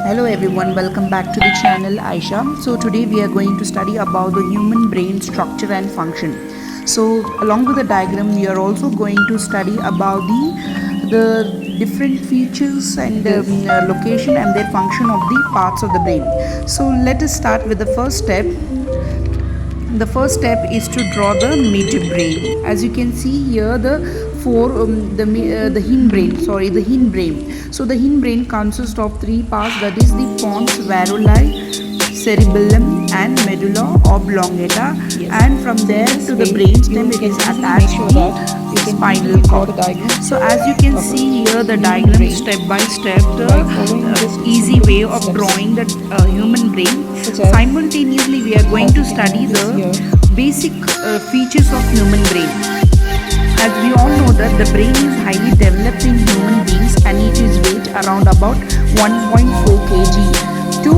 Hello everyone, welcome back to the channel Aisha. So today we are going to study about the human brain structure and function. So along with the diagram we are also going to study about the different features and location and their function of the parts of the brain. So let us start with the first step. The first step is to draw the midbrain. As you can see here, the hindbrain. So the hindbrain consists of three parts, that is the pons varolai, cerebellum and medulla oblongata, and from there to the brainstem it is attached to the spinal cord. So as you can see here, the diagram step by step, the easy way of drawing the human brain. Simultaneously we are going to study the basic features of human brain. As we all know that the brain is highly developed in human beings and it is weight around about 1.4 kg to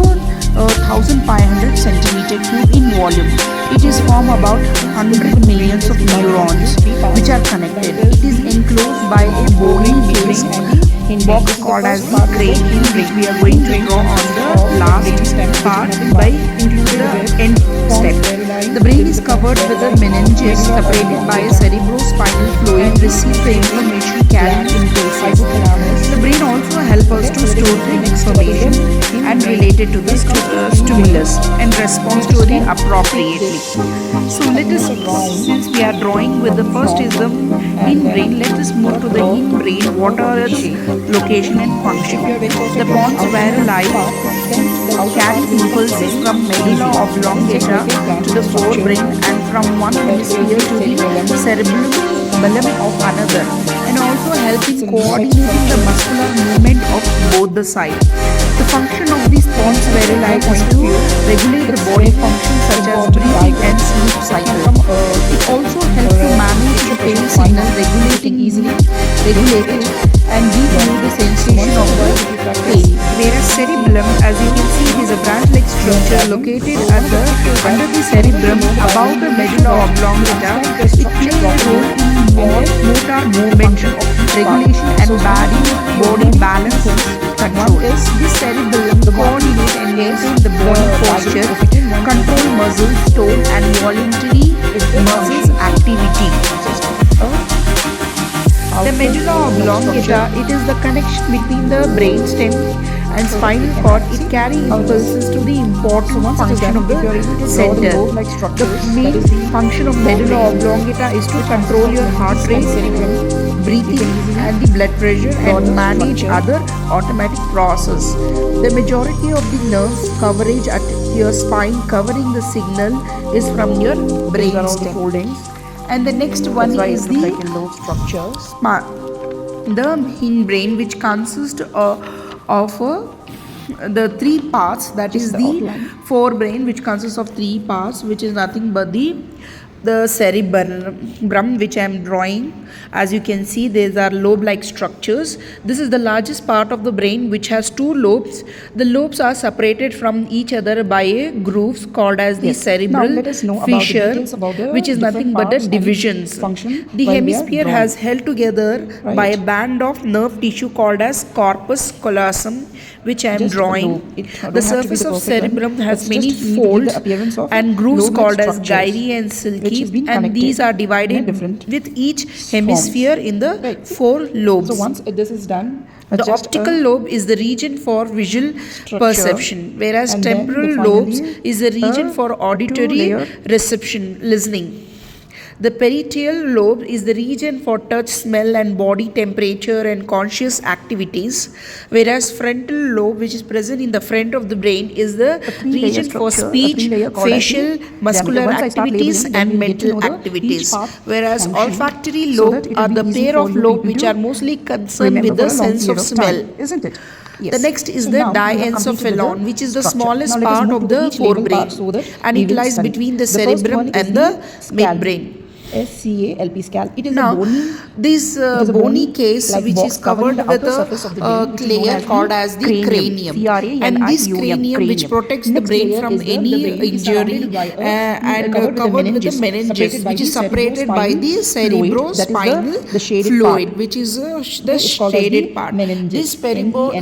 1500 centimeter cube in volume. It is formed about 100 millions of neurons which are connected. It is enclosed by a bony case box called as the cranium, which we are going to draw on the last part by the end step. The brain is covered with a meninges separated by a cerebrospinal fluid received the information carried impulses. The brain also helps us to store the information and relate it to the stimulus and respond to it appropriately. So let us, since we are drawing with the first is the hindbrain, let us move to the hindbrain. What are its location and function? The pons varolai carry impulses from medulla oblongata to the forebrain and from one hemisphere to the cerebellum of another, and also help in coordinating the muscular movement of both the sides. The function of these pons varolai is to regulate the body functions such as breathing and sleep cycle. It also helps to manage the pain signal, regulate it and give you the sensation of the pain. Whereas cerebellum, as you can see, is a branch-like structure located under the cerebrum above the medulla oblongata. It plays a role in motor movement, regulation and body balance control. This cerebellum coordinates and maintains the body posture, control muscles, tone and voluntary muscles activity. The medulla oblongata, it is the connection between the brainstem and spinal cord. It carries impulses to the important function of the center. The main function of medulla oblongata is to control your heart rate, breathing and the blood pressure and manage other automatic process. The majority of the nerves coverage at your spine covering the signal is from your brainstem. And the next one is the hindbrain, which consists of the three parts, that is the forebrain, which consists of three parts, which is nothing but the cerebrum, which I am drawing. As you can see, these are lobe-like structures. This is the largest part of the brain, which has two lobes. The lobes are separated from each other by a grooves called as the cerebral fissure, which is nothing but the divisions. The hemisphere has held together by a band of nerve tissue called as corpus callosum, which I am drawing. The surface of cerebrum has many folds and grooves called as gyri and silky, and these are divided with each hemisphere in the four lobes. So once this is done, the optical lobe is the region for visual perception, whereas temporal lobes is the region for auditory reception, listening. The parietal lobe is the region for touch, smell and body temperature and conscious activities, whereas frontal lobe, which is present in the front of the brain, is the region for speech, facial, muscular activities and mental activities, whereas olfactory lobe are the pair of lobes which are mostly concerned with the sense of smell. Isn't it? Yes. The next is the diencephalon, which is the smallest part of the forebrain, and it lies between the cerebrum and the midbrain. SCALP, scalp. It is a Now, bony. this It is a bony bony case, like which box is covering covered the with outer a surface of the brain, which is known layer as called the as the cranium. cranium. CRANIUM, And this cranium, which cranium. protects the Next brain layer from is the any brain is injury surrounded by and covered with the meninges, separated by which the is separated by the fluid. That is the cerebrospinal shaded part. fluid, which is the Okay, it's called as shaded the part. This meninges.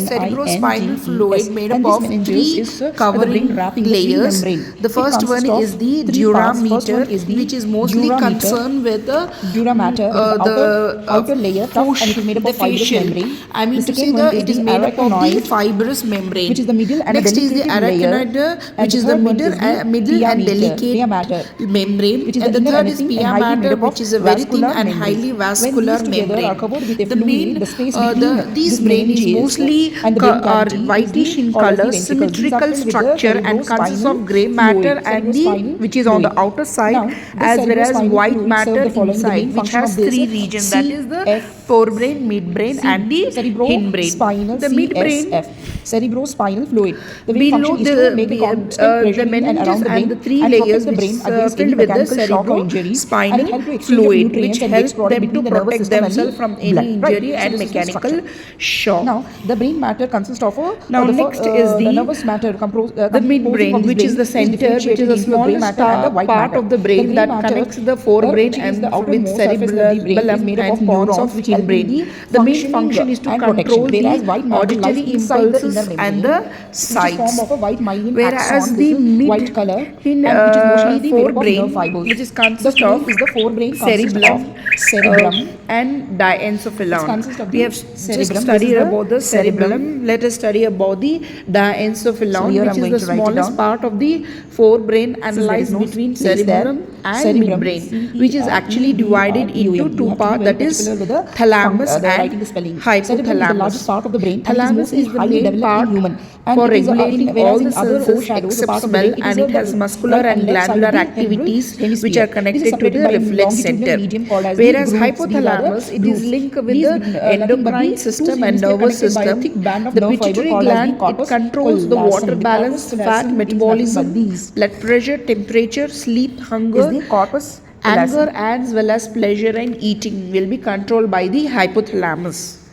cerebrospinal fluid MENINGES. made And up this of meninges three is the brain covering wrapping the three layers. membrane. The It first one consists of is the three parts. First durameter, one is the which is mostly durameter. concerned with Dura matter, it is the outer layer, tough, and it is made up the of fibrous facial. membrane. I mean The to say second one is it is the made up of the arachnoid, fibrous membrane. which is the middle and a Next is the delicate layer. arachnoid, And which the is the third one middle, is the middle and pia mater, delicate membrane. which is And the the inner third and is thin pia and highly made mater, up of which is a very thin vascular and membrane. highly When vascular these together membrane. are covered with a The fluid, main, the space between this this brain is meninges mostly and the brain are cavity whitish in called as the color, ventricles. These are symmetrical filled with the structure, and consists cerebrospinal of gray matter and the cerebrospinal which is on the fluid. outer side, Now, this as well as cerebrospinal white fluid matter serve the following. The main inside, which function has of this three regions, that is the forebrain, midbrain, and the hindbrain. The midbrain, cerebrospinal fluid. The main below function is to make a constant pressure the in and meninges around the and brain the three and layers, protect the which brain is against any filled with the mechanical shock or injury, and it cerebrospinal helps to exchange of fluid, nutrients which and helps waste product them to between the nervous protect system and themselves the from blood. any Right. injury So and this is the mechanical structure. shock. Now, the brain matter consists of Now, next is the nervous matter the composing of midbrain, this which is brain the center, which is differentiated the into the gray smallest matter and the white part matter. of the The brain gray that matter, connects the forebrain which is and the with outermost surface of the brain, is cerebellum made up and of pons neurons, of which help in hindbrain. the The main functioning function is to and control protection, whereas the white matter lies auditory inside the impulses inner and membrane, the which is sides. formed of a white myelin Whereas axon. the This is white color, and which is mostly the made up of forebrain, nerve fibers. which is The consist main of is the forebrain consists cerebellum, of cerebellum. and It diencephalon. consists of We the have just cerebrum. This studied is the about the cerebellum. Let us study about the So diencephalon, here which I'm is going the to write it smallest down. part of the forebrain and Since there lies is no between place there, cerebellum and cerebrum, midbrain, which is actually divided CEREBRUM. into You two have to be parts, very that is particular with the thalamus writing the and spelling. Cerebrum is the largest hypothalamus. part of the brain, and it is Thalamus mostly is the highly main developed part in human. And for it is regulating whereas all the in other senses shadows, the except part of the smell, brain, and it has the muscular right and left side of glandular the cerebral activities hemisphere. which are This is connected to separated the by a reflex longitudinal center. medium called as Whereas the grooves. These are the hypothalamus, it is grooves. linked with These the nothing but endocrine the system two and hemispheres nervous connected by a system. thick band of The nerve fiber pituitary called as the gland, it corpus controls the water callosum. The balance, corpus fat callosum is nothing but metabolism, these. blood pressure, temperature, sleep, Is hunger, the corpus anger, callosum. as well as pleasure and eating will be controlled by the hypothalamus.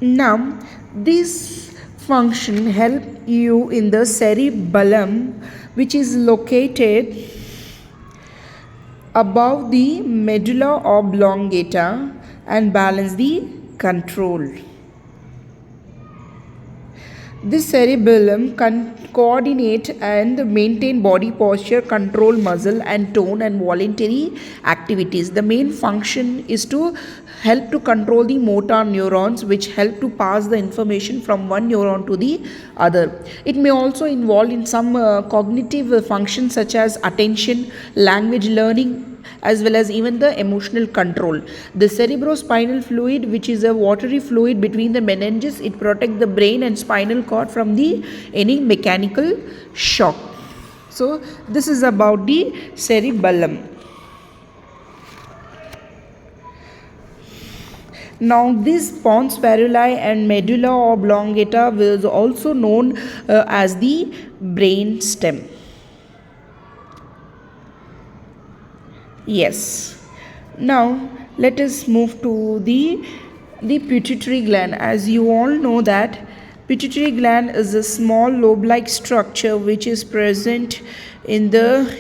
Now, this function help you in the cerebellum, which is located above the medulla oblongata, and balance the control. This cerebellum coordinate and maintain body posture, control muscle and tone and voluntary activities. The main function is to help to control the motor neurons, which help to pass the information from one neuron to the other. It may also involve in some cognitive functions such as attention, language learning, as well as even the emotional control. The cerebrospinal fluid, which is a watery fluid between the meninges, it protects the brain and spinal cord from the any mechanical shock. So this is about the cerebellum. Now, this pons varuli and medulla oblongata was also known as the brain stem. Yes. Now let us move to the pituitary gland. As you all know that pituitary gland is a small lobe-like structure which is present in the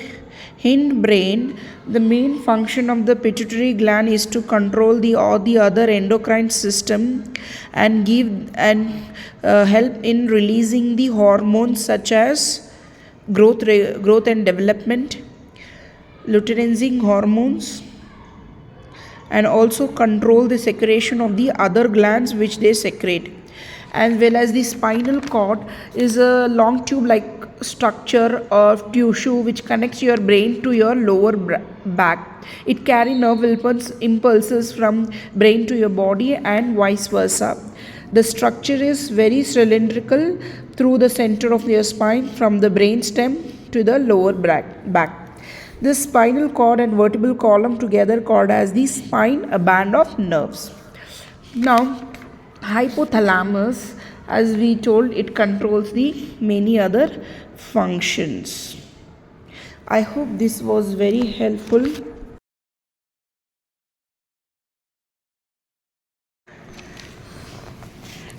hindbrain. The main function of the pituitary gland is to control the other endocrine system and help in releasing the hormones such as growth and development, luteinizing hormones, and also control the secretion of the other glands which they secrete. As well as the spinal cord is a long tube like structure of tissue which connects your brain to your lower back. It carries nerve impulses from brain to your body and vice versa. The structure is very cylindrical through the center of your spine from the brain stem to the lower back. The spinal cord and vertebral column together called as the spine, a band of nerves. Now, hypothalamus, as we told, it controls the many other functions. I hope this was very helpful.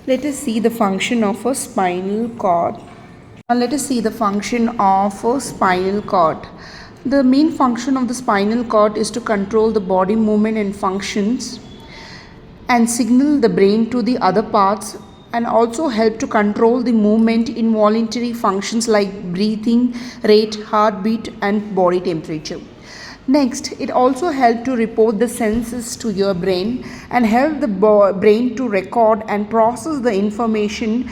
Let us see the function of a spinal cord. Now let us see the function of a spinal cord. The main function of the spinal cord is to control the body movement and functions and signal the brain to the other parts, and also help to control the movement involuntary functions like breathing rate, heartbeat and body temperature. Next, it also helps to report the senses to your brain and help the brain to record and process the information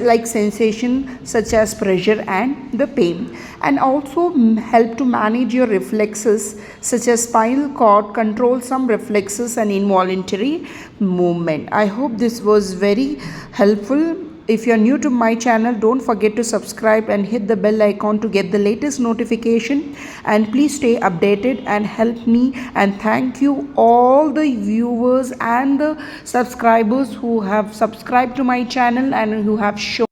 like sensation such as pressure and the pain, and also help to manage your reflexes such as spinal cord control some reflexes and involuntary movement. I hope this was very helpful. If you are new to my channel, don't forget to subscribe and hit the bell icon to get the latest notification, and please stay updated and help me. And thank you all the viewers and the subscribers who have subscribed to my channel and who have shown